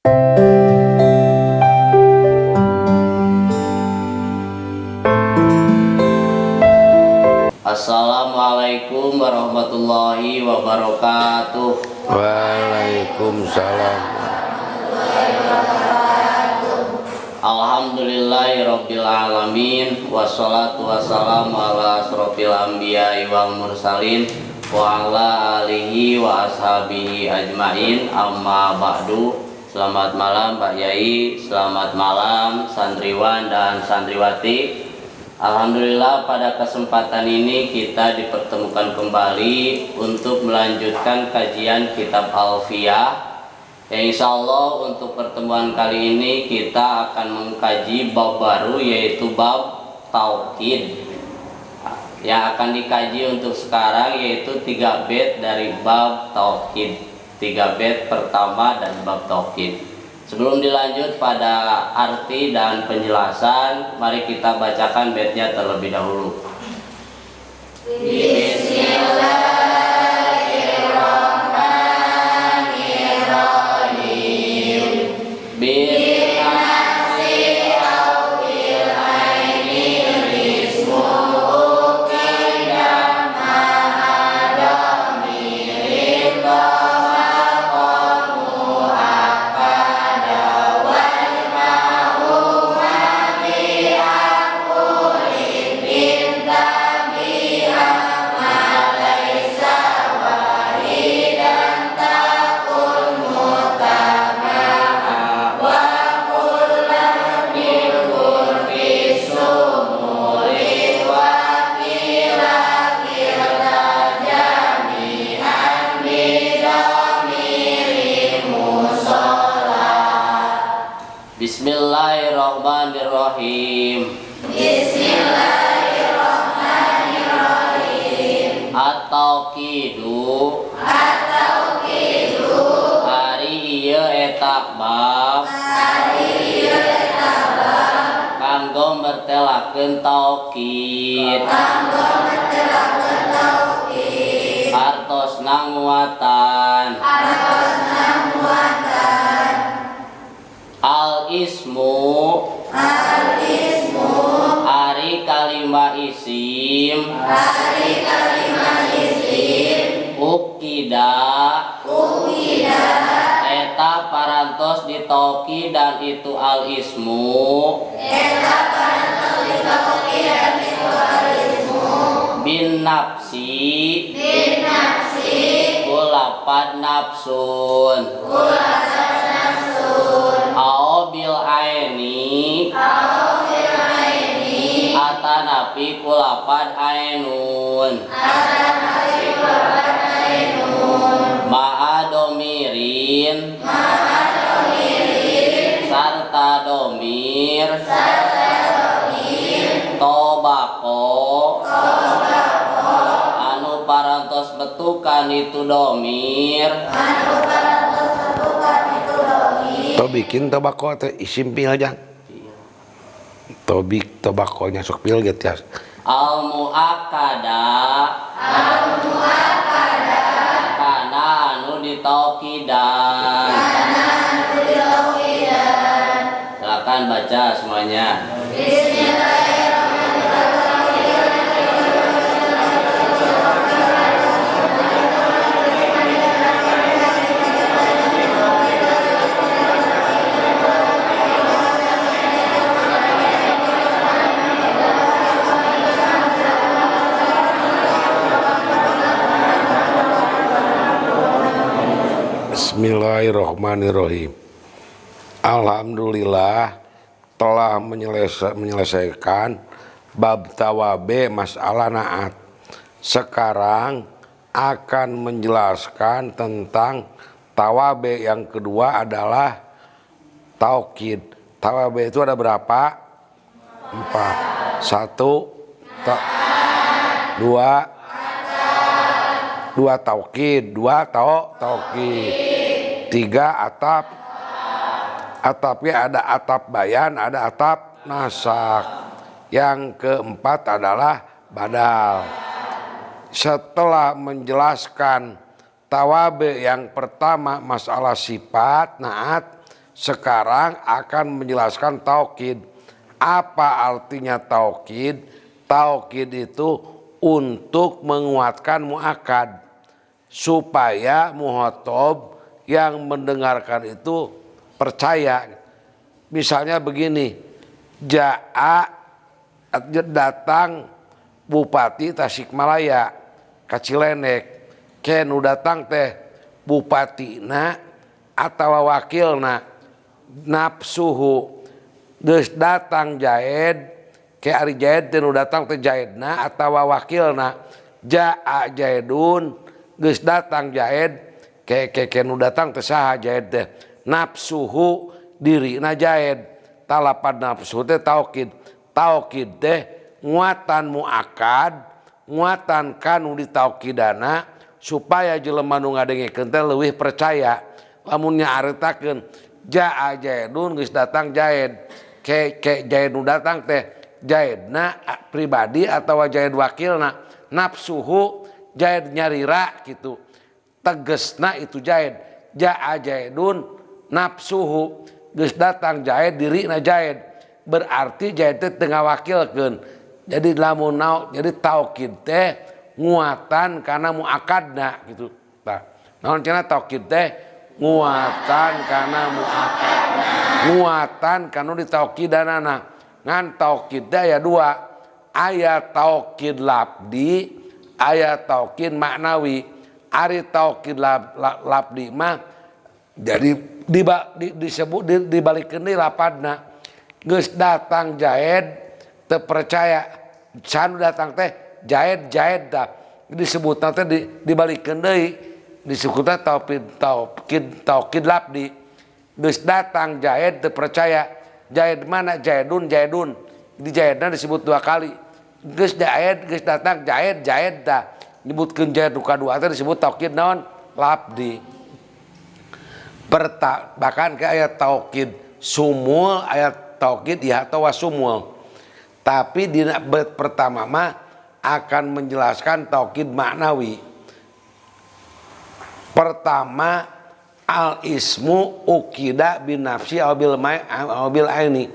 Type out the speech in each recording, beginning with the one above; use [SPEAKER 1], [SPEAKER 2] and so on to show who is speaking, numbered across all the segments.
[SPEAKER 1] Assalamualaikum warahmatullahi wabarakatuh.
[SPEAKER 2] Waalaikumsalam.
[SPEAKER 1] Alhamdulillahirabbil alamin, wassalatu wassalamu ala asrofil anbiya'i wal mursalin wa ala alihi wa ashabihi ajmain, amma ba'du. Selamat malam Pak Yai, selamat malam santriwan dan santriwati. Alhamdulillah pada kesempatan ini kita dipertemukan kembali untuk melanjutkan kajian kitab Alfiyah. Insya Allah untuk pertemuan kali ini kita akan mengkaji bab baru, yaitu bab taukid. Yang akan dikaji untuk sekarang yaitu 3 bait dari bab taukid, 3 bait pertama dan bab taukid. Sebelum dilanjut pada arti dan penjelasan, mari kita bacakan baitnya terlebih dahulu. Bismillahirrahmanirrahim. Binafsi au bil aini rismuhu qidam ma'adamirin tawaqamu akada wajma'u mati akulin bintabiha malaysa waridan takul mutama'a wa kullah bil kurfi sumuri wa kira-kira jami'an bidamiri musolat. Bismillahirrahmanirrahim. Bismillahirrahmanirrahim. At-tauqidu ari ieu eta bab kanggo mertelakeun taukid, hartosna nguatan. Al-ismu ari kalimah isim ukida eta parantos ditoki dan itu al-ismu bin nafsi kulapad nafsun au bil aini atanapi kulapad ainun ma'adomirin sarta domir tobako anu parantos betukan itu domir
[SPEAKER 2] To bikin tobako teh isim pil aja. Tobik tobakonya sok pil gitu ya.
[SPEAKER 1] al muakkada kana anu ditauqidan. Silakan baca semuanya.
[SPEAKER 2] Bismillahirrahmanirrahim. Alhamdulillah telah menyelesaikan bab tawabe masalah naat. Sekarang akan menjelaskan tentang tawabe yang kedua adalah taukid. Tawabe itu ada berapa? 4. 1 2 taukid, 2 taukid. 3 atap. Atapnya ada atap bayan, ada atap nasak. Yang keempat adalah badal. Setelah menjelaskan tawabe yang pertama masalah sifat naat, sekarang akan menjelaskan taukid. Apa artinya taukid? Taukid itu untuk menguatkan muakkad supaya muhotob yang mendengarkan itu percaya. Misalnya begini, datang Bupati Tasikmalaya ka Cilenek, kenu datang teh bupatina atau wakilna nafsuhu geus datang Jaed ke ari Jaed teh nu datang teh Jaedna atau wakilna jaa Jaedun geus datang Jaed ke nu datang teh saha Jaed teh nafsuhu dirina Jaed. Talapad nafsu teh taukid. Taukid teh nguatan muakkad, nguatan kanu ditaukidana supaya jelema nu ngadengikeun teh leuwih percaya. Lamun nyaaritakeun jaa Jaedun geus datang Jaed, ke Jaed nu datang teh Jaedna pribadi atawa Jaed wakilna, nafsuhu Jaed nyarira kitu. Tegesna itu Jaed, jaa Jaedun nafsuhu geus datang Jaed dirina Jaed. Berarti Jaed teh teu ngawakilkeun. Jadi lamun jadi taukid teh nguatan kana muakkadna gitu. Tah, naon cenah taukid teh nguatan kana muakkadna. Nguatan kanu ditaukidanana. Ngan taukid teh aya dua. Aya taukid labdi, aya taukid maknawi. Ari taukid labdi mah jadi disebut dibalikeun deui lapadna. Geus datang Jaed teu percaya, sanu datang teh Jaed dah disebutna teh dibalikeun deui disebutna taukid labdi. Geus datang Jaed teu percaya, Jaed mana Jaedun di Jaedna disebut dua kali. Geus datang Jaed dah nyebutkeun Jaed kadua teh disebut taukid naon labdi. Bahkan ke ayat taukid sumul, ayat taukid ya atau wasumul. Tapi di pertama mah akan menjelaskan taukid maknawi. Pertama al ismu ukida bin nafsi abil aini.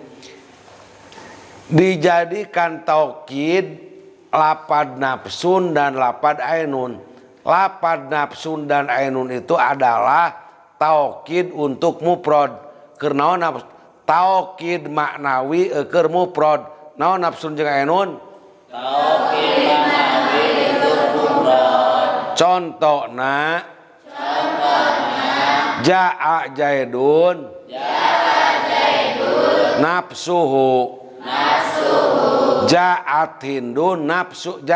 [SPEAKER 2] Dijadikan taukid lapad nafsun dan lapad ainun. Lapad nafsun dan ainun itu adalah taukid untuk mufrad. Keur naon taukid maknawi keur mufrad. Naon nafsun jeung ainun?
[SPEAKER 1] Taukid maknawi untuk mufrad.
[SPEAKER 2] Contohna jaa Jaedun nafsuhu jaat Hindun nafsuha.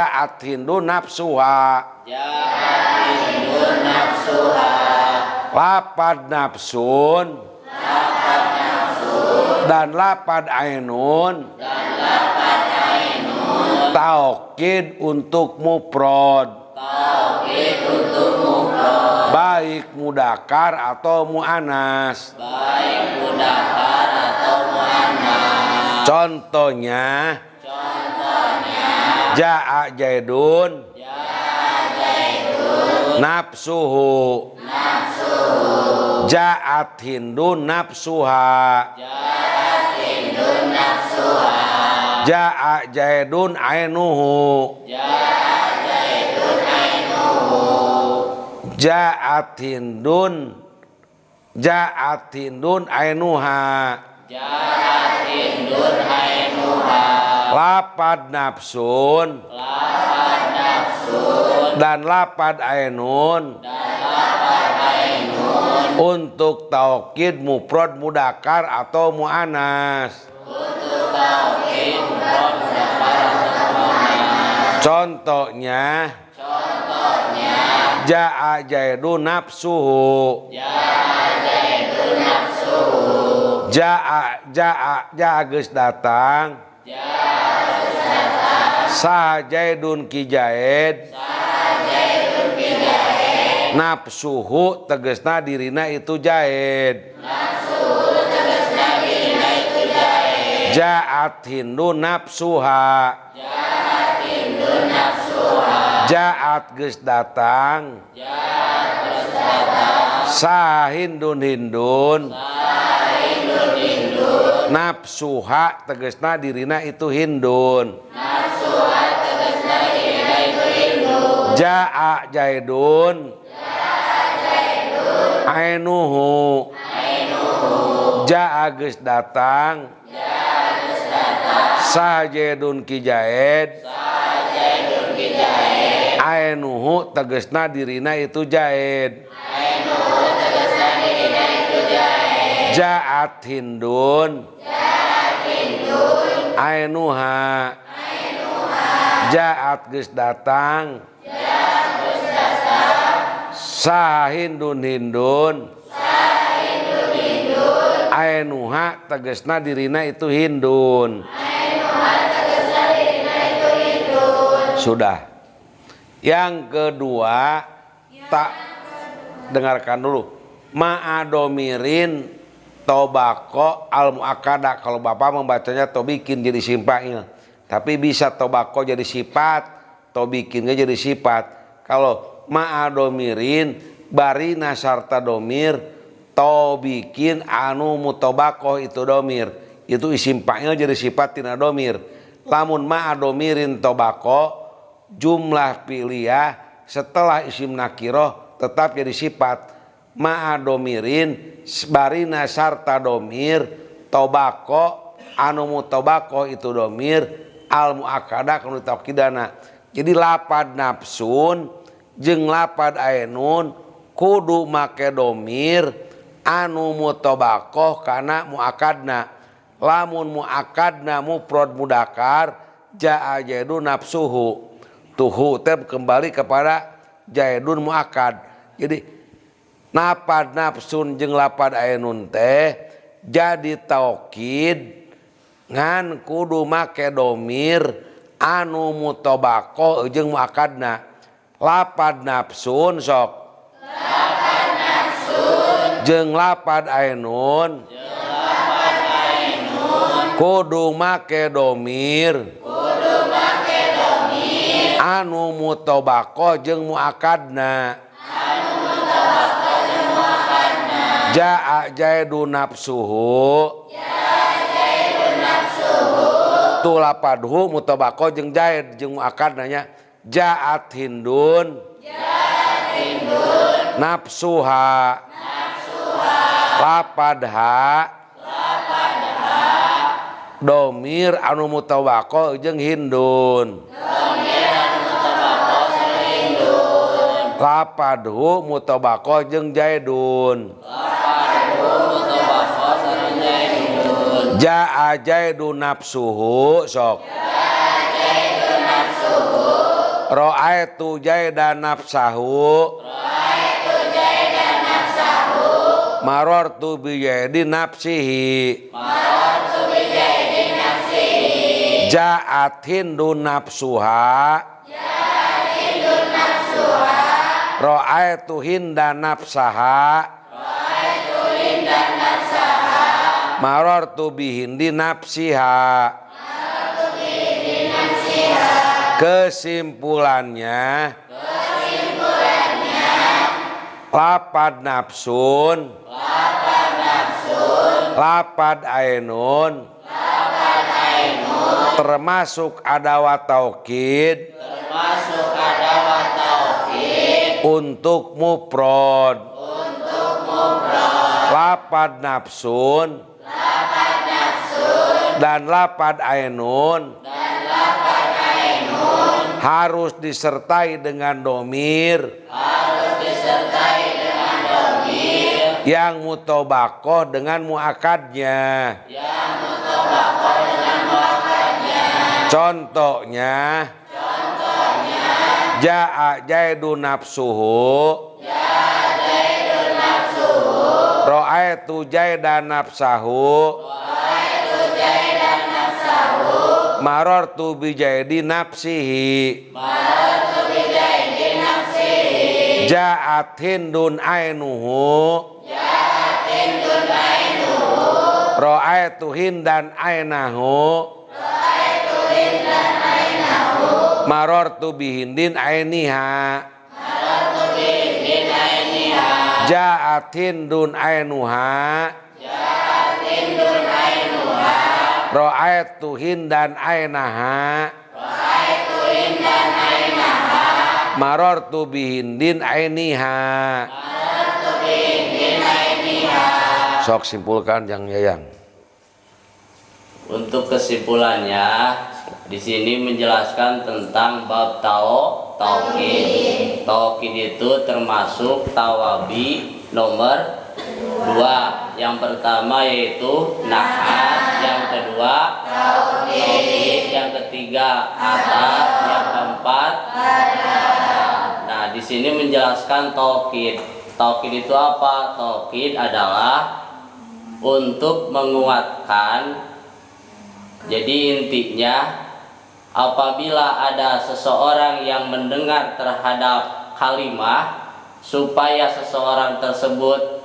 [SPEAKER 2] Lapad nafsun dan lapad ainun taukid untuk mufrad. Baik mudakar atau muannas. Contohnya jaa Jaedun nafsuhu jaat Hindun nafsuha. Jaa Jaedun ainuhu. Jaat Hindun ainuha. Lapad nafsun dan lapad ainun untuk taukid mufrad mudakar atau muannas. Contohnya jaa Jaedun nafsuhu. Jaa geus datang. Saha Jaedun ki Jaed. Nafsuhu tegasna dirina itu Jaed. Jaat Hindun nafsuha. Jaat geus datang. Saha Hindun Nafsuha tegesna dirina itu Hindun. Jaa Jaidun. Ainuhu. Jaa geus datang. Sajedun ki Jaid. Ainuhu tegesna dirina itu Jaid. Jaat Hindun. Ainuha. Jaat geus datang. Sahindun Hindun. Ainuha tegesna dirina itu Hindun. Sudah. Yang kedua, tak dengarkan dulu. Ma'adomirin tobako al muakada. Kalau Bapak membacanya tobikin jadi simpail. Tapi bisa tobako jadi sifat, tobikinnya jadi sifat. Kalau ma'adomirin barina sarta domir, tobikin anu mutobako itu domir. Itu isim fa'il jadi sifat tina domir. Lamun ma'adomirin tobako jumlah piliyah setelah isim nakiroh tetap jadi sifat. Ma'adomirin barina sarta domir tobako anu mutobako itu domir al muakada kanu taukidana. Jadi lapad nafsun jeung lapad ainun kudu make domir anu mutobako kana muakadna. Lamun muakadna mufrad mudakar jaa jaidun nafsuhu. Tuhu teh kembali kepada jaidun muakad. Jadi lapad nafsun jeung lapad ainun teh jadi taukid ngan kudu make domir anu mutobako jeung muakadna. Lapad nafsun sok. Lapad nafsun jeung lapad ainun. Kudu make domir. Kudu make domir anu mutobako jeung muakadna. Anu mutobako jeung muakadna. Jaa jaidun nafsuhu. Tu lapadhu mutobako jeung jaid jeung muakadna nya. Jaat Hindun. Nafsuha. Lapadha. Domir anu mutobako jeung Hindun. Lapadhu mutobako jeung jaidun. Jaa jaidun nafsuhu sok. Ra'aitu jaidan nafsahu. Marartu bi jaidin nafsihi. Ja'at Hindun nafsuha. Ra'aitu Hindan nafsaha. Marartu bi Hindi nafsiha. Kesimpulannya lapad nafsun, lapad ainun, termasuk adawat taukid, untuk mufrad. Lapad nafsun dan lapad ainun harus disertai dengan domir yang mutobako dengan muakadnya. Contohnya jaa jaidun nafsuhu. Ra'aitu jaidan nafsahu. Marartu bi jaidin nafsihi. Ja'at Hindun ainuhu. Ra'aitu Hindan ainahu. Marartu bi Hindin ainiha. Ja'at Hindun ainuha. Ra'aitu hindan ainaha marartu bihindin ainiha. Sok simpulkan Jang Yayang.
[SPEAKER 1] Untuk kesimpulannya, di sini menjelaskan tentang bab tauhid. Tauhid itu termasuk tawabi nomor 2. Yang pertama yaitu na'at, yang kedua tauhid, yang ketiga atap, yang keempat. Nah, di sini menjelaskan tauhid. Tauhid itu apa? Tauhid adalah untuk menguatkan. Jadi intinya, apabila ada seseorang yang mendengar terhadap kalimah, supaya seseorang tersebut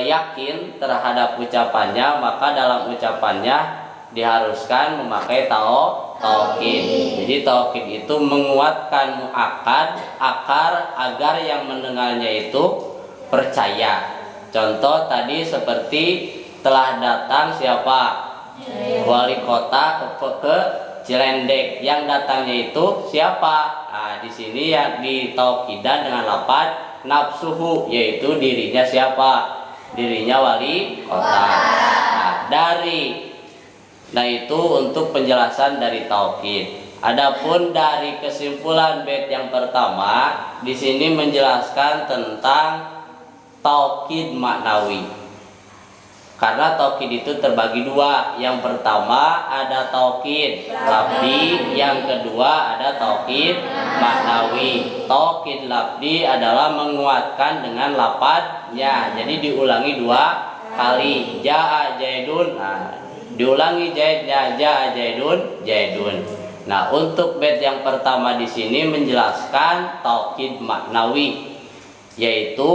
[SPEAKER 1] yakin terhadap ucapannya, maka dalam ucapannya diharuskan memakai tauhid. Jadi tauhid itu menguatkan muakkad, akar, agar yang mendengarnya itu percaya. Contoh tadi seperti telah datang siapa? Wali kota ke Cilendek. Yang datangnya itu siapa? Nah, di sini yang ditauhidan dengan lafaz nafsuhu, yaitu dirinya siapa? Dirinya wali kota. Nah, itu untuk penjelasan dari tauhid. Adapun dari kesimpulan bait yang pertama, di sini menjelaskan tentang tauhid maknawi. Karena tauhid itu terbagi 2. Yang pertama ada tauhid lafzi, yang kedua ada tauhid maknawi. Tauhid lafzi adalah menguatkan dengan lafadznya. Jadi diulangi 2 kali. Jaa Zaidun. Nah, diulangi Zaidnya, jaa Zaidun. Nah, untuk bait yang pertama di sini menjelaskan tauhid maknawi, yaitu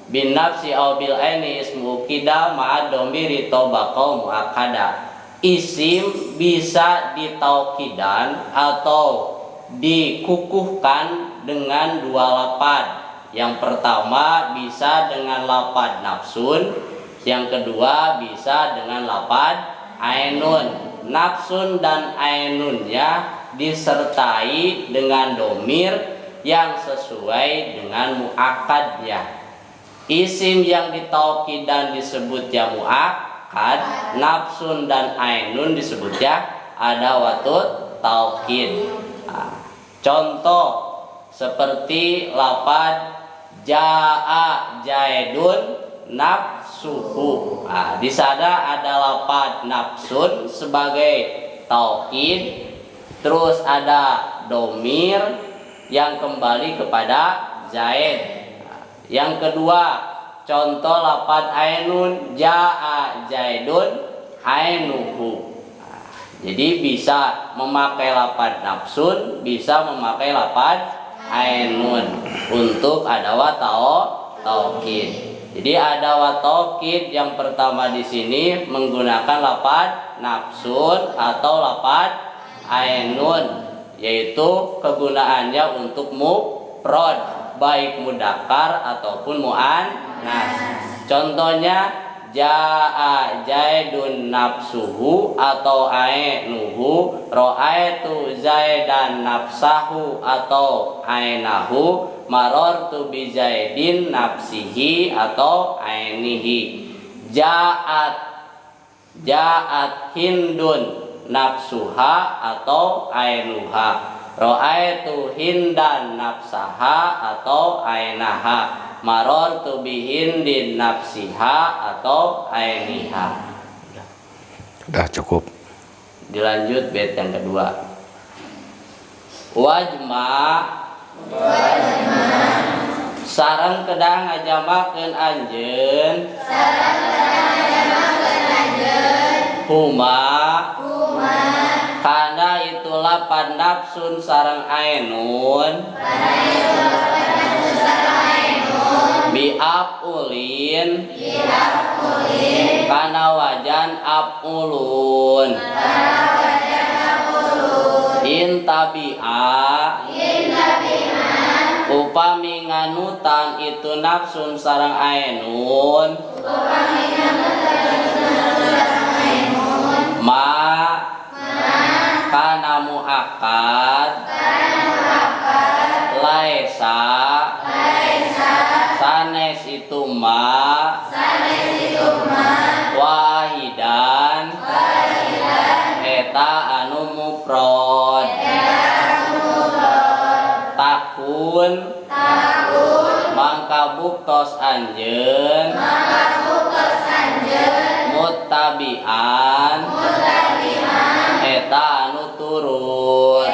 [SPEAKER 1] bin nafsi au bil aini ismu kida ma'ad domiri tobaqau muakkada. Isim bisa ditauhidan atau dikukuhkan dengan 2 lafaz. Yang pertama bisa dengan lafaz nafsun, yang kedua bisa dengan lafaz ainun. Nafsun dan ainunnya disertai dengan domir yang sesuai dengan muakkadnya. Isim yang ditauhid dan disebut ya muakkad, nafsun dan ainun disebut ya adawatut tauhid. Nah, contoh seperti lafaz jaa Zaidun nafsuhu. Nah, di sana ada lafaz nafsun sebagai tauhid, terus ada domir yang kembali kepada Zaid. Yang kedua, contoh lafaz ainun jaa Zaidun ainuhu. Jadi bisa memakai lafaz nafsun, bisa memakai lafaz ainun untuk adawat tauhid. Jadi adawat tauhid yang pertama di sini menggunakan lafaz nafsun atau lafaz ainun, yaitu kegunaannya untuk mufrad, baik mudzakkar ataupun muannas. Contohnya jaa Zaidun nafsuhu atau ainuhu, ra'aitu Zaidan nafsahu atau ainahu, marartu bi Zaidin nafsihi atau ainihi. Ja'at Hindun nafsuha atau ainuha, ra'aitu Hindan nafsaha atau ainaha, marartu bihindin nafsiha atau ainiha.
[SPEAKER 2] Udah cukup.
[SPEAKER 1] Dilanjut bait yang kedua. Wajma sareng kedang ngajamakeun anjeun huma kana itu lapan nafsun sareng ainun bi'afulin kana wajan afulun intabi'a upami nganutan itu nafsun sareng ainun buktos anjeun muttabi'an eta anu turun.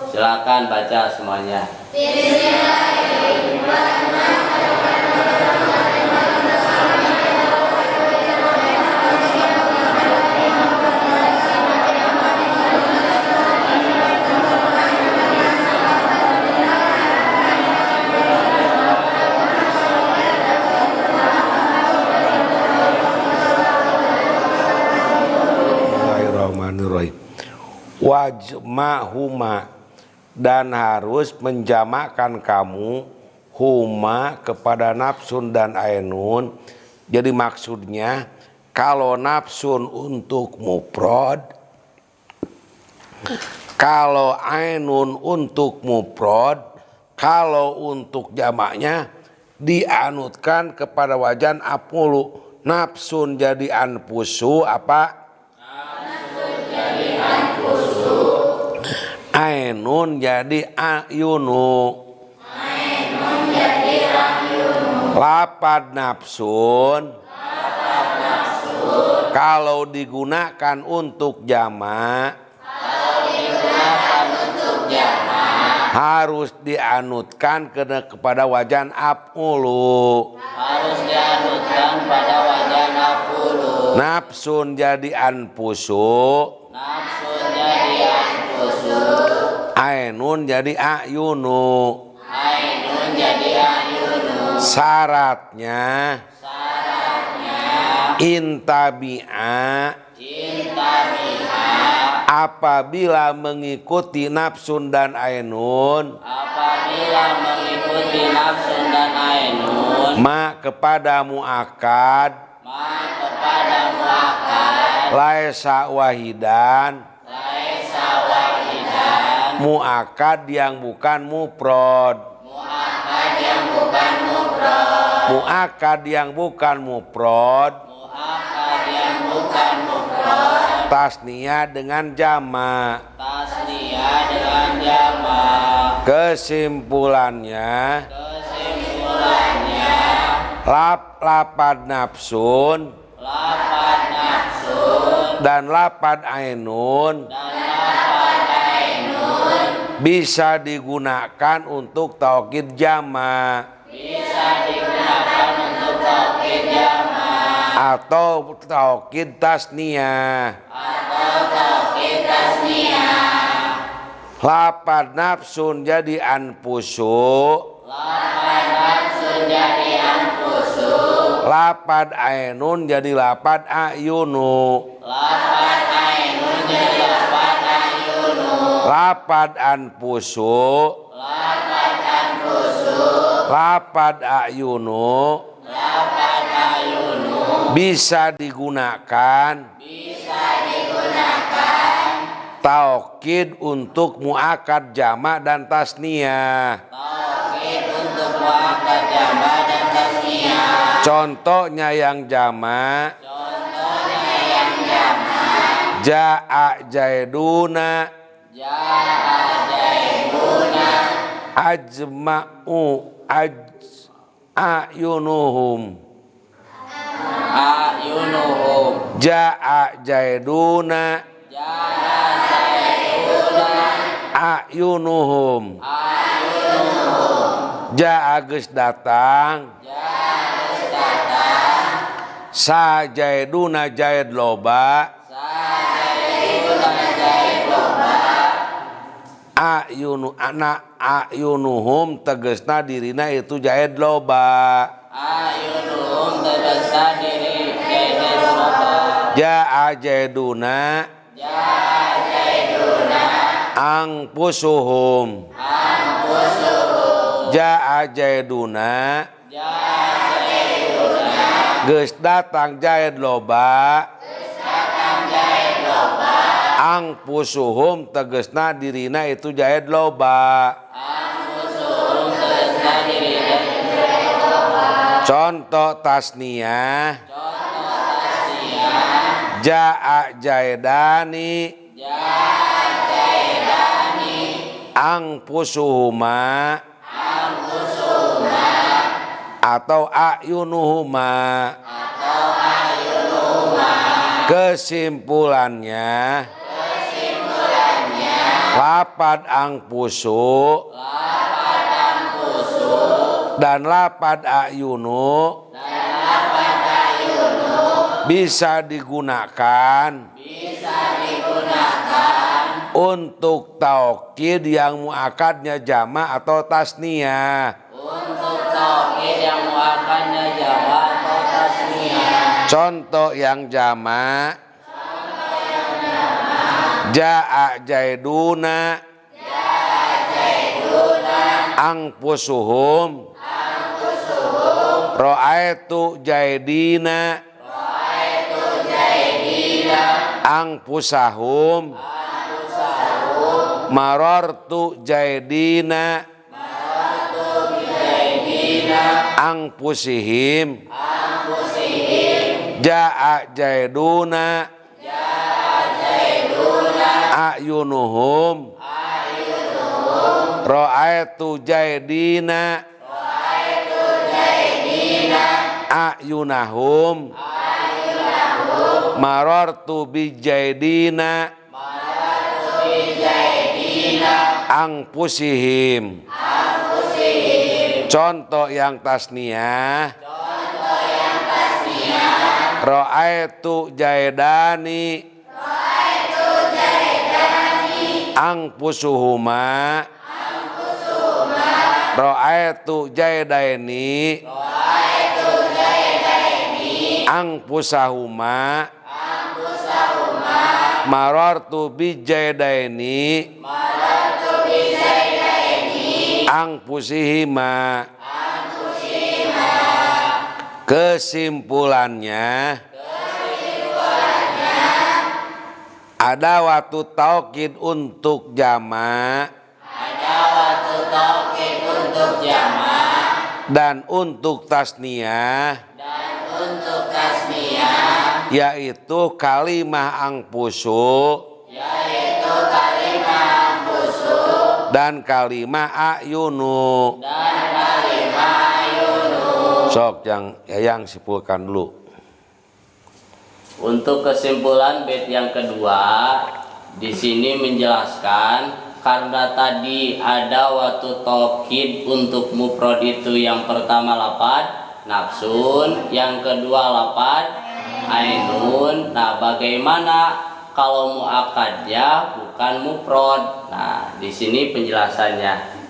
[SPEAKER 1] Silakan baca semuanya.
[SPEAKER 2] Bismillahirrahmanirrahim. Wajma'huma, dan harus menjamakkan kamu huma kepada nafsun dan ainun. Jadi maksudnya kalau nafsun untuk mufrad, kalau ainun untuk mufrad, kalau untuk jamaknya dianutkan kepada wajan af'ulu. Nafsun jadi anfusu apa? Ainun jadi ayunu. Lapad nafsun kalau digunakan untuk jamak harus dianutkan kepada wajan af'ulu. Nafsun jadi anfusu, ainun jadi ayunu. Syaratnya intabi'a apabila mengikuti nafsun dan ainun, ma kepada mu'akad, laisa wahidan, mu'akad yang bukan mufrad. Mu'akad yang bukan mufrad, tasniyah dengan jamak. Kesimpulannya lapad nafsun dan lapad ainun bisa digunakan untuk taukid jamak atau taukid tasniyah. Lapad nafsun jadi anfusu, lapad ainun jadi lapad ayunu. Lapad anfusu, lapad ayunu bisa digunakan taukid untuk mu'akad jamak dan tasniyah. Contohnya yang jamak ja'a jaiduna, ajma'u ayunuhum, ja'a jaiduna ayunuhum, ja'a geus datang, sa jaiduna jaid loba, ayunu anak ayunuhum tegesna dirina itu jaid loba. Ja'a jaiduna angpusuhum, ja'a jaiduna geus datang jaid loba, angpusuhum tegesna dirina itu jaid loba. Contoh tasniyah ja'a jaidani angpusuhuma atau ayunuhuma. Kesimpulannya lapad angpusu dan lapad ayunu bisa digunakan untuk taukid yang muakadnya jama atau tasniyah. Contoh yang jama ja'a jaiduna angpusuhum ra'aitu jaidina angpusahum marartu jaidina angpusihim ja'a jaiduna ayunuhum ra'aitu jaidina ayunahum marartu bijaidina angpusihim. Contoh yang tasniyah ra'aitu jaidani angpusuhuma ra'aitu jaidaini angpusahuma marartu bijaidaini angpusihima. Kesimpulannya ada waktu taukid untuk jama dan untuk tasniyah yaitu kalimah angpusu dan kalimah ayunu. Sok yang simpulkan dulu.
[SPEAKER 1] Untuk kesimpulan bait yang kedua, di sini menjelaskan karena tadi ada waktu taukid untuk mufrad itu yang pertama lapad nafsun, yang kedua lapad ainun. Nah, bagaimana kalau muakadnya bukan mufrad? Nah, di sini penjelasannya.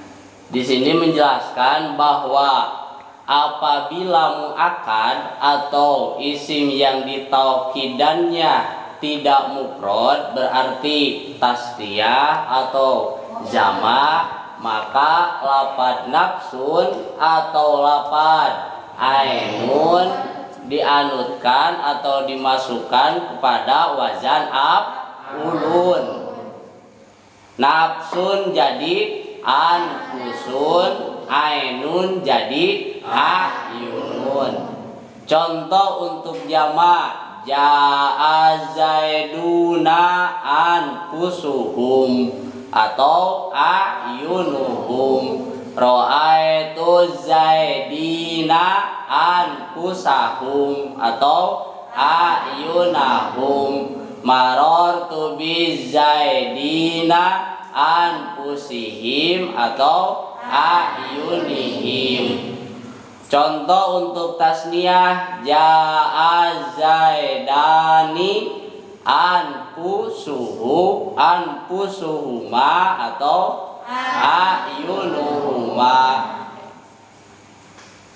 [SPEAKER 1] Di sini menjelaskan bahwa apabila muakad atau isim yang ditaukidannya tidak mufrad berarti tasdiyah atau jama, maka lapad nafsun atau lapad ainun dianutkan atau dimasukkan kepada wazan af'ulun. Nafsun jadi anfusun, ainun jadi ayunun. Contoh untuk jamak ja'a zaiduna anfusuhum atau ayunuhum, ra'aitu zaidina anfusahum atau ayunahum, marartu bizaidina anfusihim atau ayunihim. Contoh untuk tasniyah ja'a zaidani anfusuhuma atau ayunuhuma,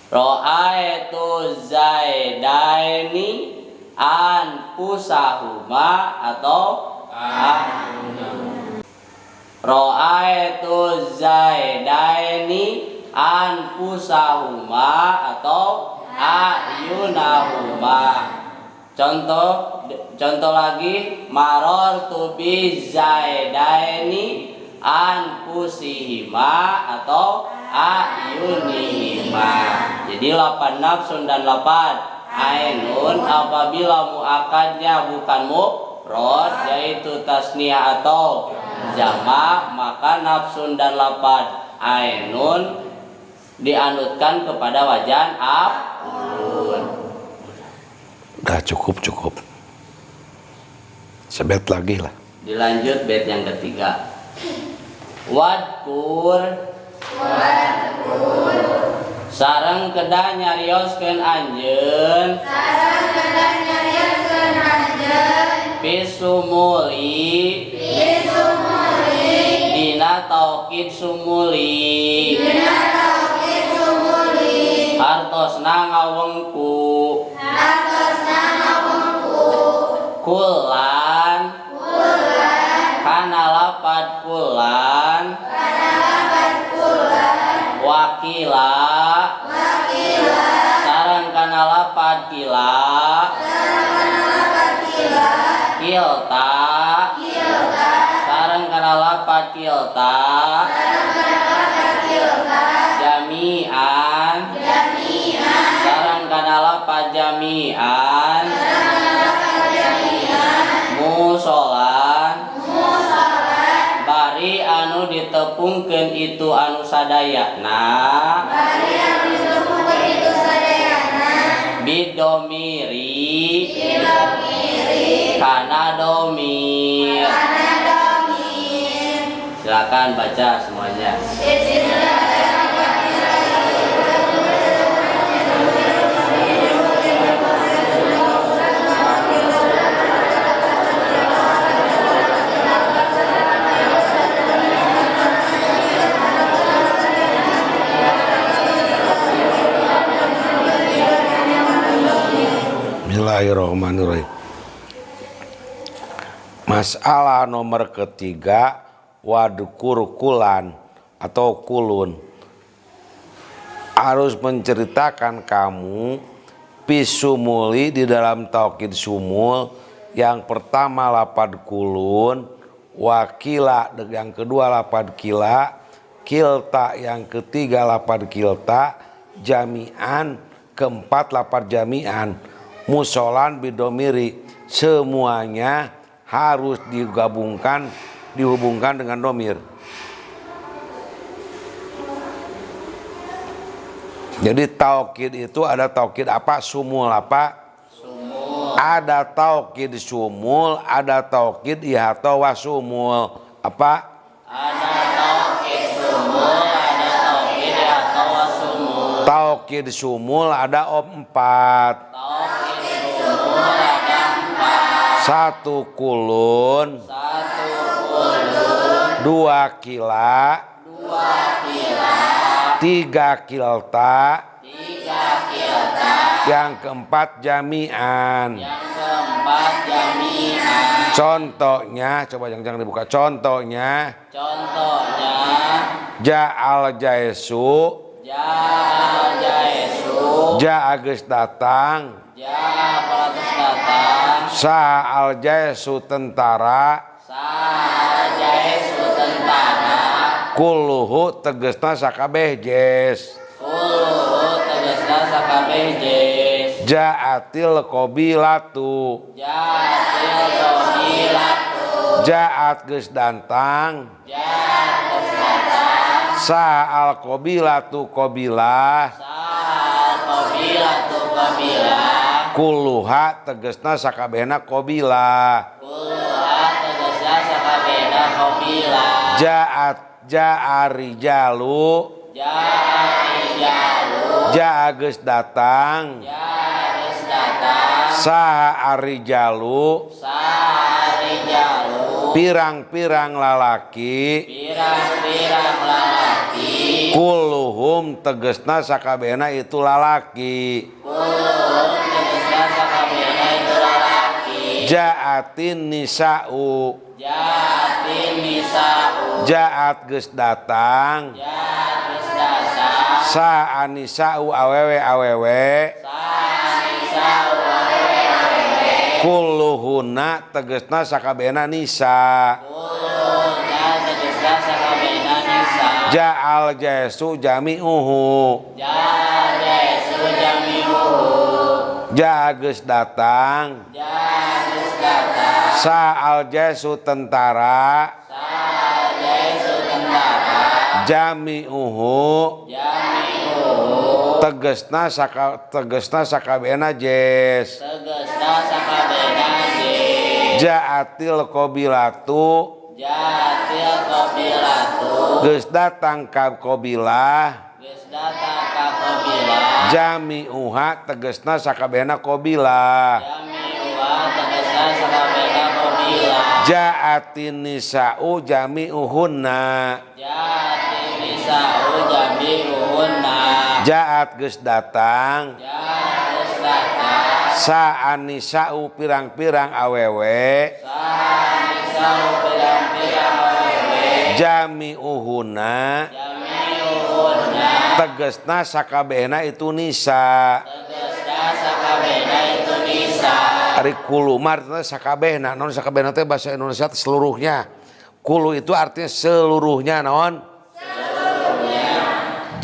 [SPEAKER 1] ra'aitu zaidaini anfusahuma atau ra'aitu zaidaini anfusahuma atau ayunahuma. Contoh lagi marartu bi zaidaini anfusihima atau ayunihima. Jadi lapan nafsun dan lapan ainun apabila muakadnya bukan mufrad yaitu tasniyah atau jamak, maka nafsun dan lapan ainun dianutkan kepada wajan af'ulun.
[SPEAKER 2] Udah cukup. Sebet lagi lah.
[SPEAKER 1] Dilanjut bait yang ketiga. Wadkur sareng kedah nyarioskeun anjeun pisumuli dina taukid sumuli hartosna ngawengku kulan kana lapad kulan wakila sareng kana lapad kila kilta sareng kana lapad kilta jami'an sareng kana lapad jami'an musolan bari anu ditepungkeun itu anu sadayana bidomiri kana domir. Silakan baca semuanya.
[SPEAKER 2] Bismillahirrahmanirrahim. Masalah nomor ketiga, wadkur kulan atau kulun. Harus menceritakan kamu pisumuli di dalam taukid sumul. Yang pertama lapad kulun, wakila yang kedua lapad kila, kilta yang ketiga lapad kilta, jami'an keempat lapad jami'an, musolan bidomiri semuanya harus dihubungkan dengan domir. Jadi taukid itu ada taukid apa? Sumul apa? Sumul. Ada taukid sumul, ada taukid ihata wa sumul. Apa?
[SPEAKER 1] Ada taukid sumul, ada taukid ihata wa sumul.
[SPEAKER 2] Taukid sumul ada 4.
[SPEAKER 1] Taukid sumul ada 4.
[SPEAKER 2] 1 kulun,
[SPEAKER 1] 1 kulun,
[SPEAKER 2] 2 kila,
[SPEAKER 1] 2 kila,
[SPEAKER 2] 3 kilta,
[SPEAKER 1] 3 kilta,
[SPEAKER 2] yang keempat jami'an.
[SPEAKER 1] yang keempat jami'an.
[SPEAKER 2] Contohnya, coba jangan dibuka. Contohnya, ja'al jaisu,
[SPEAKER 1] ja'al jaisu,
[SPEAKER 2] ja'a geus datang,
[SPEAKER 1] ja'a palatus datang,
[SPEAKER 2] sa'al jaisu tentara,
[SPEAKER 1] sa'al jaisu tentara,
[SPEAKER 2] kulluhu tegesna sakabeh jes,
[SPEAKER 1] kulluhu tegesna sakabeh jes,
[SPEAKER 2] ja'atil qabilatu,
[SPEAKER 1] ja'atil qabilatu,
[SPEAKER 2] ja'at geus datang,
[SPEAKER 1] ja'at geus datang,
[SPEAKER 2] sa'al qabilatu qabilah,
[SPEAKER 1] sa'al qabilatu qabilah,
[SPEAKER 2] kulluha tegesna sakabehna qabilah,
[SPEAKER 1] kulluha tegesna sakabehna qabilah,
[SPEAKER 2] ja'a rijalu,
[SPEAKER 1] ja'a rijalu,
[SPEAKER 2] ja'a geus datang,
[SPEAKER 1] ja'a geus datang,
[SPEAKER 2] sa'a rijalu,
[SPEAKER 1] sa'a rijalu,
[SPEAKER 2] pirang-pirang lalaki,
[SPEAKER 1] pirang-pirang lalaki,
[SPEAKER 2] kulluhum tegesna sakabehna itu lalaki,
[SPEAKER 1] kulluhum tegesna sakabehna itu lalaki,
[SPEAKER 2] ja'atin nisa'u,
[SPEAKER 1] ja'atin nisa'u,
[SPEAKER 2] ja'at geus datang,
[SPEAKER 1] ja'at geus datang,
[SPEAKER 2] sa'a nisa'u awewe,
[SPEAKER 1] sa'a nisa'u awewe,
[SPEAKER 2] kulluhunna tegesna sakabehna nisa,
[SPEAKER 1] kulluhunna tegesna sakabehna nisa,
[SPEAKER 2] ja'al jaisu jami'uhu,
[SPEAKER 1] ja'al jaisu jami'uhu,
[SPEAKER 2] ja'a geus datang,
[SPEAKER 1] ja'at geus datang,
[SPEAKER 2] sa'al jaisu tentara,
[SPEAKER 1] sa'al jaisu tentara,
[SPEAKER 2] jami'uhu,
[SPEAKER 1] jami'uhu,
[SPEAKER 2] tegesna sakabehna jes.
[SPEAKER 1] tegesna sakabehna jes.
[SPEAKER 2] Ja'atil qabilatu
[SPEAKER 1] Ja'atil qabilatu
[SPEAKER 2] geus datang ka qabilah.
[SPEAKER 1] geus datang ka qabilah.
[SPEAKER 2] Jami'uha tegesna sakabehna qabilah.
[SPEAKER 1] Jami'uha tegesna sakabehna qabilah.
[SPEAKER 2] Ja'atin nisa'u jami'uhunna.
[SPEAKER 1] Ja'atin nisa'u jami'uhunna.
[SPEAKER 2] Ja'at geus datang.
[SPEAKER 1] Ja'at geus datang.
[SPEAKER 2] Sa'an nisa'u pirang-pirang awewe.
[SPEAKER 1] Sa'an nisa'u pirang-pirang awewe.
[SPEAKER 2] Jami'uhunna
[SPEAKER 1] Jami'uhunna
[SPEAKER 2] tegesna sakabehna itu nisa.
[SPEAKER 1] tegesna sakabehna itu nisa.
[SPEAKER 2] Ari kulu mah artinya sakabehna. Naon sakabehna teh bahasa Indonesia teh seluruhnya. Kulu itu artinya seluruhnya naon? Seluruhnya.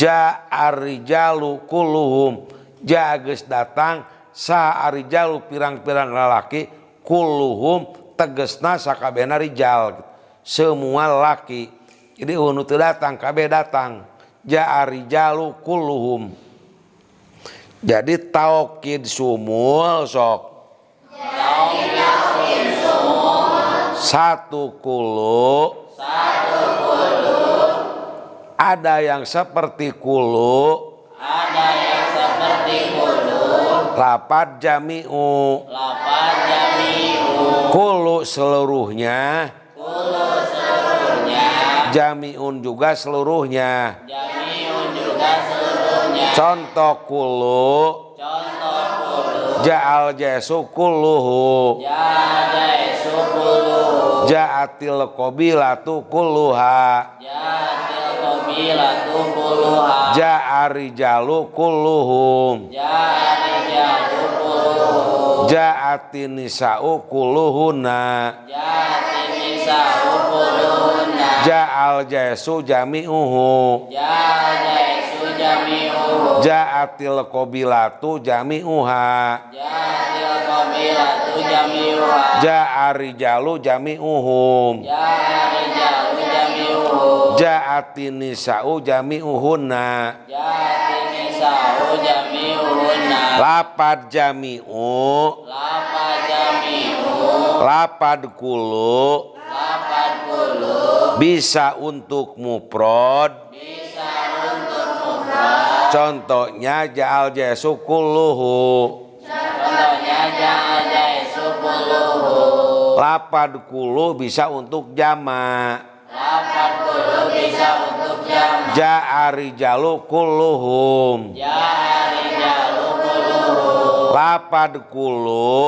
[SPEAKER 2] Ja'arijalu kulluhum. Ja geus datang sa'arijalu pirang-pirang lalaki kulluhum tegesna sakabehna rijal. Semua laki. Jadi nu teu datang kabeh datang. Ja'arijalu kulluhum. Jadi taukid sumul sok. Satu kulu. Ada yang seperti kulu.
[SPEAKER 1] Ada yang seperti kulu.
[SPEAKER 2] Lapat jami'u.
[SPEAKER 1] Lapat jami'u.
[SPEAKER 2] Kulu seluruhnya.
[SPEAKER 1] Kulu seluruhnya.
[SPEAKER 2] Jami'un juga seluruhnya.
[SPEAKER 1] Jami'un juga seluruhnya.
[SPEAKER 2] Contoh kulu.
[SPEAKER 1] Contoh kulu.
[SPEAKER 2] Ja'al jesu kulluhu.
[SPEAKER 1] Ja'aisu kuluhu.
[SPEAKER 2] Ja'atil qabilatu kulluha.
[SPEAKER 1] Ja'atil qabilatu kuluha.
[SPEAKER 2] Ja'arijalu kulluhum.
[SPEAKER 1] Ja'arijalu kuluhu.
[SPEAKER 2] Ja'atin nisa'u kulluhunna.
[SPEAKER 1] Ja'atin nisa'u kuluhunna.
[SPEAKER 2] Ja'al jesu jami'uhu.
[SPEAKER 1] Ja'aisu jami'uhu.
[SPEAKER 2] Ja'atil qabilatu jami'uha.
[SPEAKER 1] Ja'atil qabilatu jami'uha.
[SPEAKER 2] Ja'arijalu jami'uhum.
[SPEAKER 1] Ja'arijalu jami'uhu.
[SPEAKER 2] Ja'atin nisa'u jami'uhunna.
[SPEAKER 1] Ja'atin nisa'u jami'uhunna.
[SPEAKER 2] Lapad jami'u.
[SPEAKER 1] Lapad jami'u.
[SPEAKER 2] Lapad kulu.
[SPEAKER 1] Lapad kulu.
[SPEAKER 2] Bisa untuk mufrad.
[SPEAKER 1] Bisa untuk mufrad.
[SPEAKER 2] Contohnya ja'al jesu kulluhu.
[SPEAKER 1] Contohnya ja'aisu kuluhu.
[SPEAKER 2] Lapad kulu bisa untuk jama.
[SPEAKER 1] Lapad kulu bisa untuk jama'.
[SPEAKER 2] Ja'arijalu kulluhum.
[SPEAKER 1] Ja'arijalu kuluhu.
[SPEAKER 2] Lapad kulu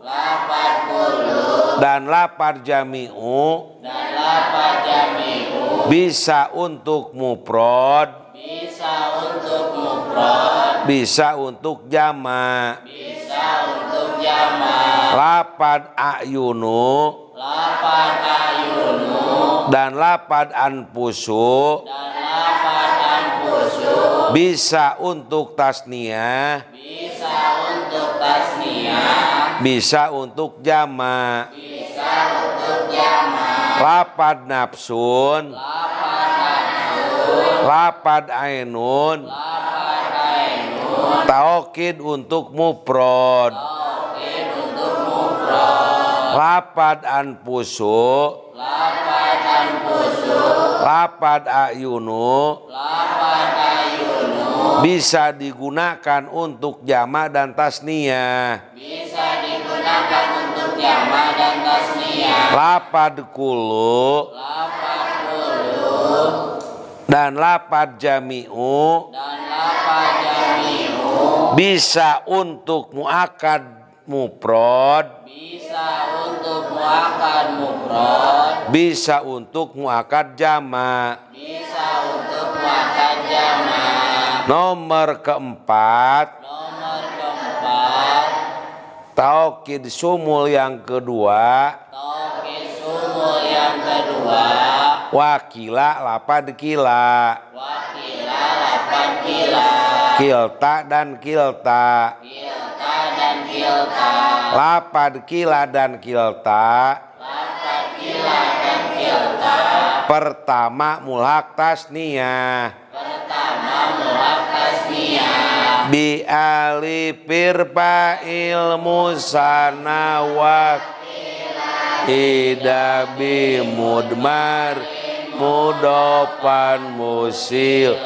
[SPEAKER 1] Lapad kulu.
[SPEAKER 2] dan lapad jami'u
[SPEAKER 1] Dan lapad jami'u.
[SPEAKER 2] bisa untuk mufrad,
[SPEAKER 1] Bisa untuk mufrad.
[SPEAKER 2] bisa untuk jama.
[SPEAKER 1] Bisa untuk jama'.
[SPEAKER 2] Lapad ayunu
[SPEAKER 1] Lapad ayunu.
[SPEAKER 2] dan lapad anfusu
[SPEAKER 1] Dan lapad anfusu.
[SPEAKER 2] bisa untuk tasniyah,
[SPEAKER 1] Bisa untuk tasniyah.
[SPEAKER 2] bisa untuk jama.
[SPEAKER 1] Bisa untuk jama'.
[SPEAKER 2] Lapad nafsun,
[SPEAKER 1] Lapad nafsun.
[SPEAKER 2] lapad ainun,
[SPEAKER 1] Lapad ainun.
[SPEAKER 2] taukid untuk mufrad.
[SPEAKER 1] Taukid untuk mufrad.
[SPEAKER 2] Lapad anfusu,
[SPEAKER 1] Lapad anfusu.
[SPEAKER 2] lapad ayunu
[SPEAKER 1] Lapad ayunu.
[SPEAKER 2] bisa digunakan untuk jama dan tasniyah.
[SPEAKER 1] Bisa digunakan untuk jama' dan tasniyah.
[SPEAKER 2] Lapad kulu
[SPEAKER 1] Lapad kulu.
[SPEAKER 2] dan lapad jami'u
[SPEAKER 1] Dan lapad jami'u.
[SPEAKER 2] bisa untuk muakad mufrad,
[SPEAKER 1] Bisa untuk muakkad mufrad.
[SPEAKER 2] bisa untuk muakad jama.
[SPEAKER 1] Bisa untuk muakkad jama'.
[SPEAKER 2] Nomor keempat,
[SPEAKER 1] Nomor keempat.
[SPEAKER 2] taukid sumul yang kedua,
[SPEAKER 1] Taukid sumul yang kedua.
[SPEAKER 2] wakila lapad kila,
[SPEAKER 1] Wakila lapad kila.
[SPEAKER 2] kilta dan kilta.
[SPEAKER 1] Kilta dan kilta.
[SPEAKER 2] Lapad kila dan kilta
[SPEAKER 1] Lapad kila dan kilta.
[SPEAKER 2] pertama mulhak tasniyah.
[SPEAKER 1] Pertama mulak tasniyah.
[SPEAKER 2] bi alifir fa'il musanna ida bi mudmar mudofan musil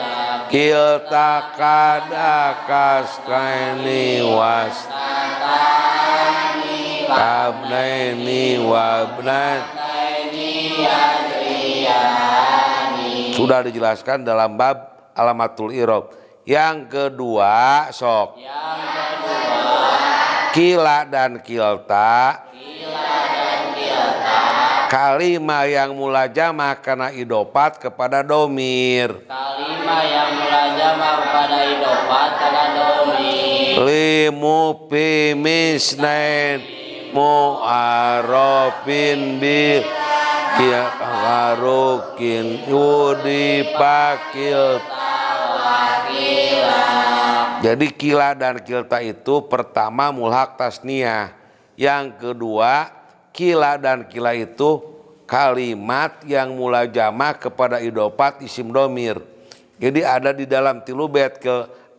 [SPEAKER 2] kilta kada kaskaini was kabnaini wabnat. Sudah dijelaskan dalam bab alamatul i'rab. Yang kedua sok kila dan kilta kalimah yang mulajamah karena idofat kepada domir.
[SPEAKER 1] Kalimah yang mulajamah kepada idofat karena domir.
[SPEAKER 2] Limu pimisnain mu'arofin bil kiarukin yudi pakil. Jadi kila dan kilta itu pertama mulhak tasniyah. Yang kedua kila dan kila itu kalimat yang mulajamah kepada idofat isim domir. Jadi ada di dalam tilu bait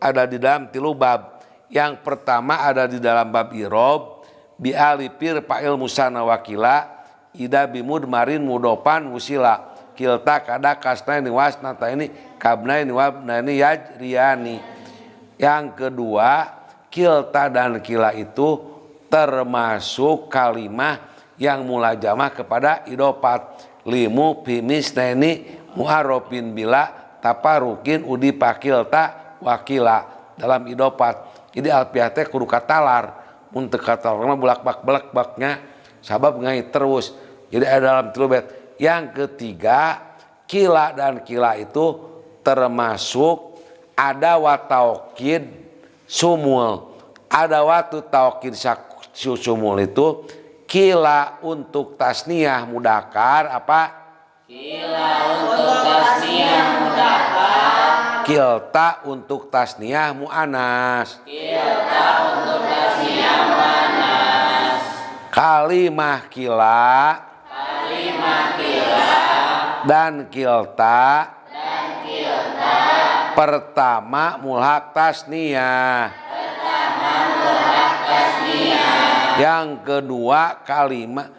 [SPEAKER 2] ada di dalam tilu bab. Yang pertama ada di dalam bab i'rab bi alifir fa'il musanna wa kila ida bimud marin mudofan musila kilta kada kasnaini wasnataini kabnaini wabnaini yajriyani. Yang kedua kilta dan kila itu termasuk kalimah yang mulajamah kepada idofat. Limu bimisnaini muharofin bila taparukin udi pakilta wakila dalam idofat. Jadi alfiah teh kudu katalar mun teu katalar mah bulak-bak-bulak-baknya sabab ngai terus. Jadi ada dalam tilu bait. Yang ketiga kila dan kila itu termasuk ada wataukid sumul. Ada waktu taukid sumul itu kila untuk tasniyah mudakar apa?
[SPEAKER 1] Kila untuk tasniyah mudakar.
[SPEAKER 2] Kilta untuk tasniyah muannas.
[SPEAKER 1] Kilta untuk tasniyah muannas.
[SPEAKER 2] Kalimah kila.
[SPEAKER 1] Kalimah kila.
[SPEAKER 2] Dan kilta. Pertama mulhak tasniyah. Yang kedua kalimah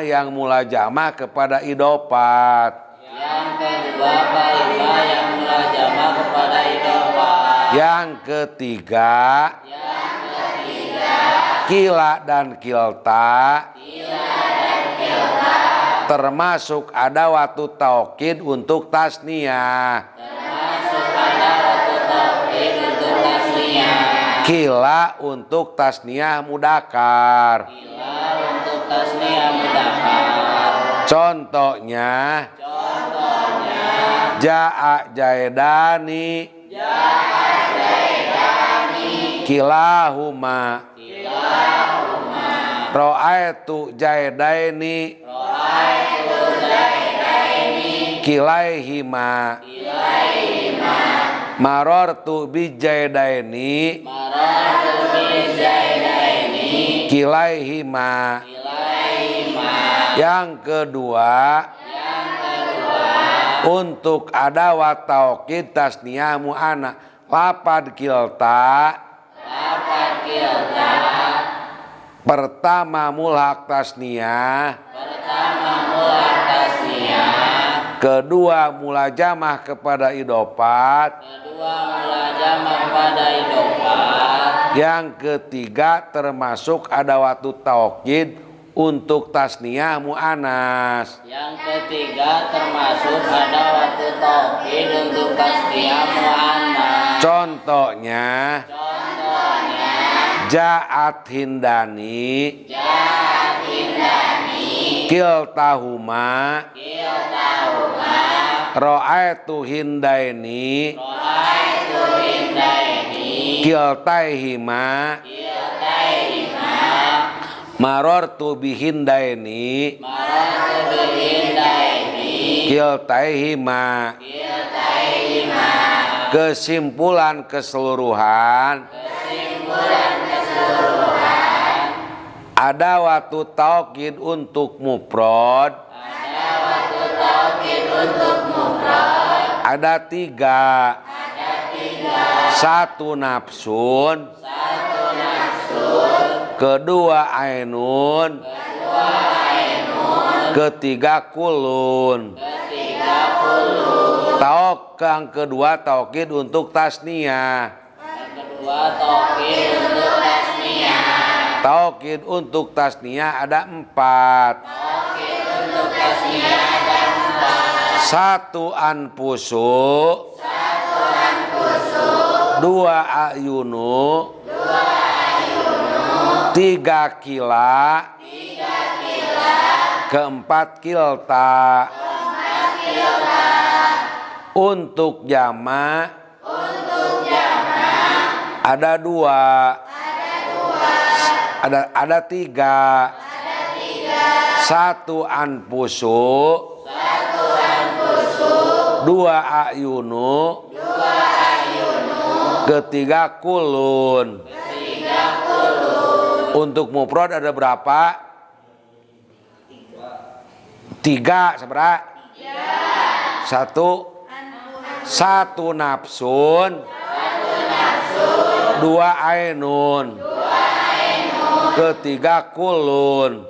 [SPEAKER 2] yang mulajamah kepada idofat. Yang ketiga kila dan kilta. Termasuk ada waktu taukid untuk tasniyah. Kila untuk tasniyah mudakar. Contohnya ja'a jaidani kilahuma ro'aitu jaidaini kilaihima marortu bijaidaini kilaihima. Yang kedua untuk ada wataukid tasniyah mu'anna lapad kilta. Pertama mulhak tasniyah. Kedua mulajamah kepada idofat. Yang ketiga termasuk ada waktu taukid untuk tasniyah mu'annas.
[SPEAKER 1] Yang ketiga termasuk ada waktu taukid untuk tasniyah mu'annas.
[SPEAKER 2] Contohnya ja'at hindani kiltahuma ro'aitu hindaini kiltaihima marortu bihindaini kiltaihima. Kesimpulan keseluruhan ada waktu taukid untuk mufrad. Ada tiga. Satu nafsun. Kedua ainun. Ketiga kulun. Tauk yang kedua taukid untuk tasniyah. Taukid untuk tasniyah ada 4. Satu anfusu. Dua ayunu. Tiga kila. Keempat kilta. Untuk jama ada 2. Ada 3. Satu anfusu. Dua ayunu. Ketiga kulun. Untuk mufrad ada berapa? 3. Seberapa? 1 nafsun. 2 ainun. Ketiga kulun.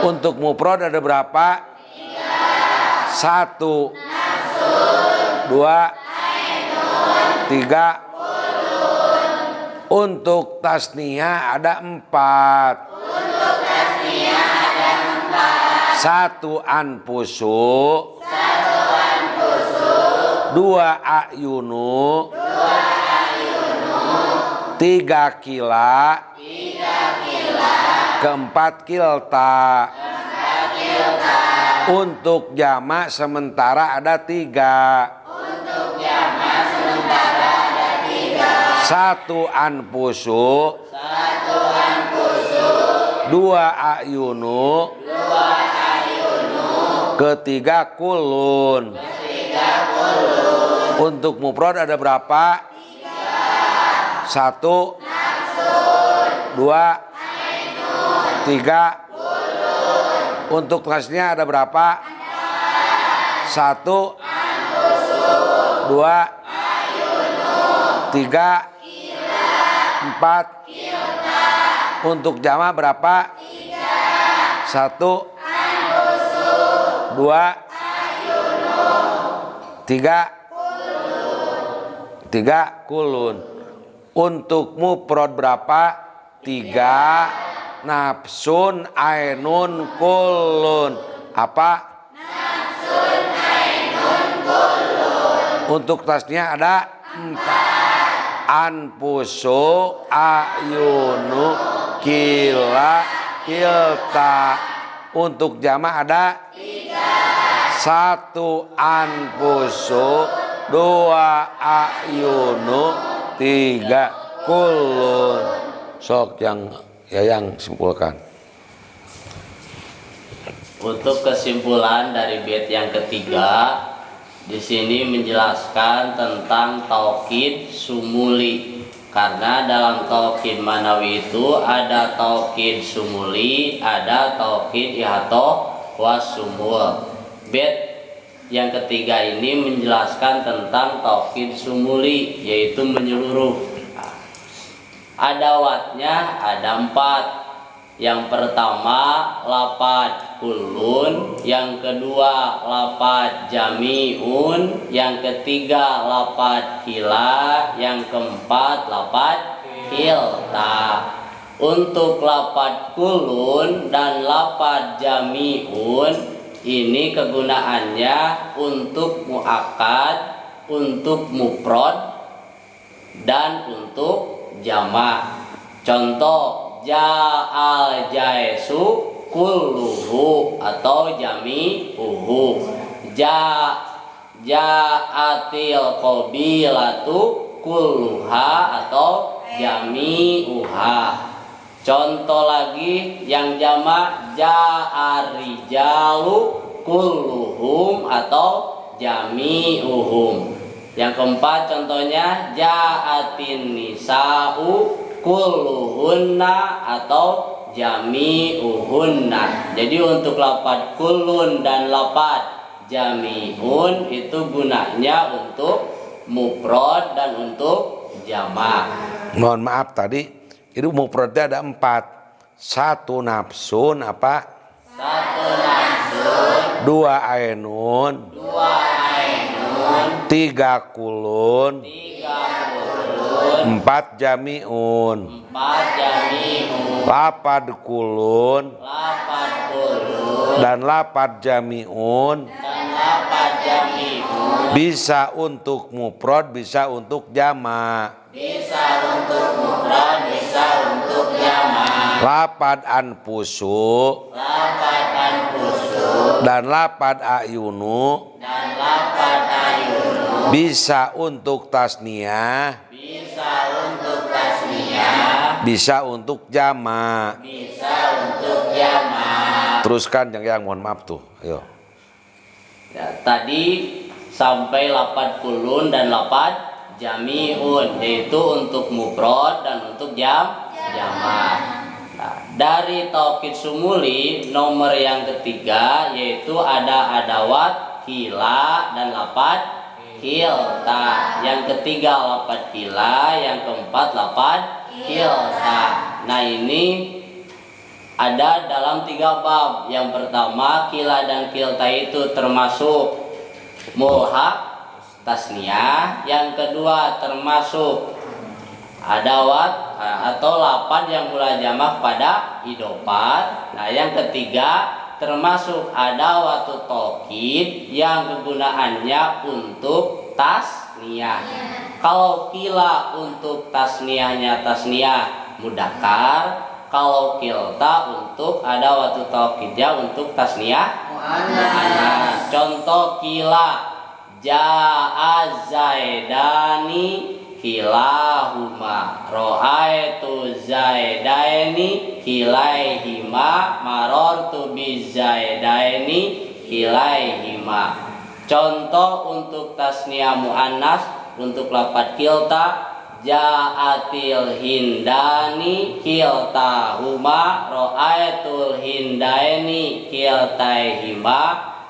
[SPEAKER 2] Untuk mufrad ada berapa? 1 2 3. Untuk tasniyah ada 4. Satu anfusu. Dua ayunu. Tiga kila. Keempat kilta. Untuk jamak sementara ada 3. Satu anfusu. Dua ayunu. Ketiga kulun. Untuk mufrad ada berapa? 1 2 3. Untuk tasnya ada berapa? 1 2 3 4. Untuk jama berapa? 1 2 3 kulun. Untuk mufrad berapa? 3 nafsun ainun kulun. Apa? Nafsun ainun kulun. Untuk tasnya ada 4. Anfusu ayunu kila kilta. Untuk jama ada 1 anfusu. 2 ayunu. 3 kulun. Sok yang simpulkan.
[SPEAKER 1] Untuk kesimpulan dari bait yang ketiga, di sini menjelaskan tentang taukid sumuli. Karena dalam taukid manawi itu ada taukid sumuli, ada taukid ihato wasumul. Bait yang ketiga ini menjelaskan tentang taukid sumuli, yaitu menyeluruh. Adawatnya ada 4. Yang pertama lapad kulun, yang kedua lapad jami'un, yang ketiga lapad kila, yang keempat lapad kilta. Untuk lapad kulun dan lapad jami'un ini kegunaannya untuk muakkad, untuk mufrad, dan untuk jamak. Contoh ja'al jaisu kulluhu atau jami'uhu. Ja'atil qabilatu kulluha atau jami'uha. Contoh lagi yang jamak ja'ar rijalu kulluhum atau jami'uhum. Yang keempat contohnya ja'atin nisa'u kulluhunna atau jami'uhunna. Jadi untuk lafaz kullun dan lafaz jami'un itu gunanya untuk mufrad dan untuk jamak.
[SPEAKER 2] Mohon maaf tadi itu mufradnya ada 4. 1 nafsun apa?
[SPEAKER 1] 1 nafsun,
[SPEAKER 2] 2 ainun,
[SPEAKER 1] 2 ainun,
[SPEAKER 2] 3 kulun,
[SPEAKER 1] 3 kulun,
[SPEAKER 2] 4 jamiun,
[SPEAKER 1] 4 jamiun,
[SPEAKER 2] 8 kulun,
[SPEAKER 1] 8 kulun,
[SPEAKER 2] dan 8 jamiun.
[SPEAKER 1] dan 8 jamiun.
[SPEAKER 2] Bisa untuk mufrad, bisa untuk jamak.
[SPEAKER 1] Bisa untuk mufrad, bisa untuk jamak.
[SPEAKER 2] 8 anfusu
[SPEAKER 1] 8 anfusu,
[SPEAKER 2] dan 8 ayunu
[SPEAKER 1] dan 8 ayunu.
[SPEAKER 2] bisa untuk tasniyah,
[SPEAKER 1] Bisa untuk tasniyah,
[SPEAKER 2] bisa untuk jamak.
[SPEAKER 1] bisa untuk jamak.
[SPEAKER 2] Teruskan yang mohon maaf tuh. Ayo.
[SPEAKER 1] Ya, tadi sampai 8 kulun dan 8 jamiun, yaitu untuk mufrad dan untuk jamak. Nah, dari taukid sumuli nomor yang ketiga yaitu ada adawat kila dan lapad kilta. Yang ketiga lapad kila, yang keempat lapad kilta. Nah, ini ada dalam 3 bab. Yang pertama, kila dan kilta itu termasuk mulhaq tasniyah. Yang kedua termasuk adawat atau lapad yang mula jamak pada idofat. Nah, yang ketiga termasuk adawatu taukid yang kegunaannya untuk tasniyah. Kalau kila untuk tasniyahnya tasniyah mudzakkar, kalau kilta untuk adawatu taukidnya untuk tasniyah muannas. Contoh kila, ja'a zaidani kilahuma, ro'aitu zaidaini kilaihima, marortu bizaidaini kilaihima. Contoh untuk tasniyah muannas untuk lafaz kilta, ja'atil hindani kiltahuma, ro'aitul hindaini kiltaihima,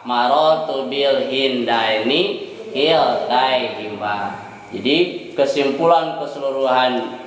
[SPEAKER 1] marortu bil hindaini kiltaihima. Jadi kesimpulan keseluruhan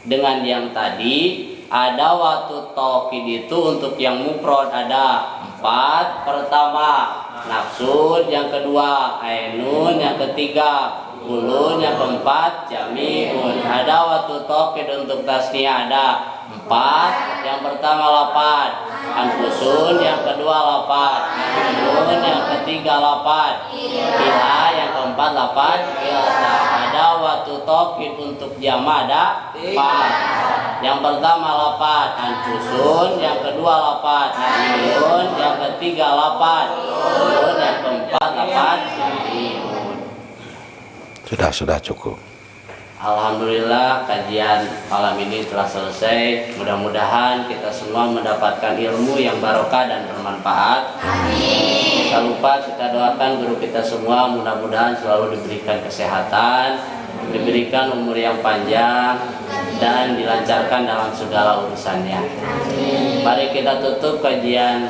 [SPEAKER 1] dengan yang tadi, ada waktu taukid itu untuk yang mufrad ada 4. Pertama nafsun, yang kedua ainun, yang ketiga kulun, yang keempat jamiun. Ada waktu taukid untuk tasniyah ada 4. Yang pertama lapad anfusun, yang kedua lapad ainun, yang ketiga lapad kila, yang keempat lapad kilta. Ada waktu taukid untuk jamak ada 4. Yang pertama lapad anfusun, yang kedua lapad ainun, yang ketiga lapad kulun, yang keempat lapad jamiun.
[SPEAKER 2] Sudah cukup.
[SPEAKER 1] Alhamdulillah, kajian malam ini telah selesai. Mudah-mudahan kita semua mendapatkan ilmu yang barokah dan bermanfaat. Amin. Tak lupa kita doakan guru kita semua, mudah-mudahan selalu diberikan kesehatan, diberikan umur yang panjang, dan dilancarkan dalam segala urusannya. Amin. Mari kita tutup kajian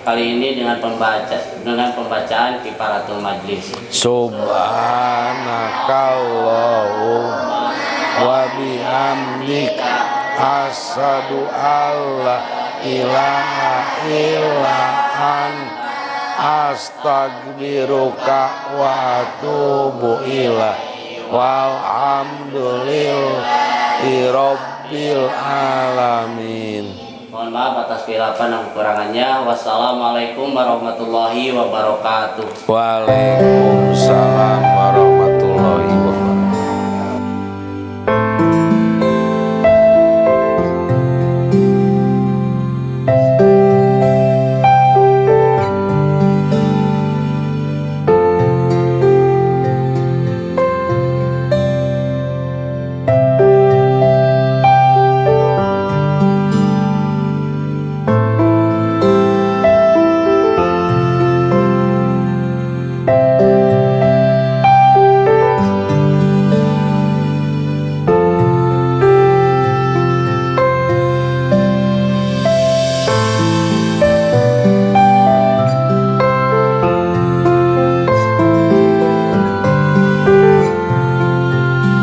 [SPEAKER 1] kali ini dengan pembacaan kifaratul majlis.
[SPEAKER 2] Subhanakallahumma wa bihamdika asyhadu alla ilaha illa anta astaghfiruka wa atubu ilaik. Walhamdulillahi rabbil alamin.
[SPEAKER 1] Mohon maaf atas khilafan dan kekurangannya. Wassalamualaikum warahmatullahi wabarakatuh.
[SPEAKER 2] Waalaikumsalam.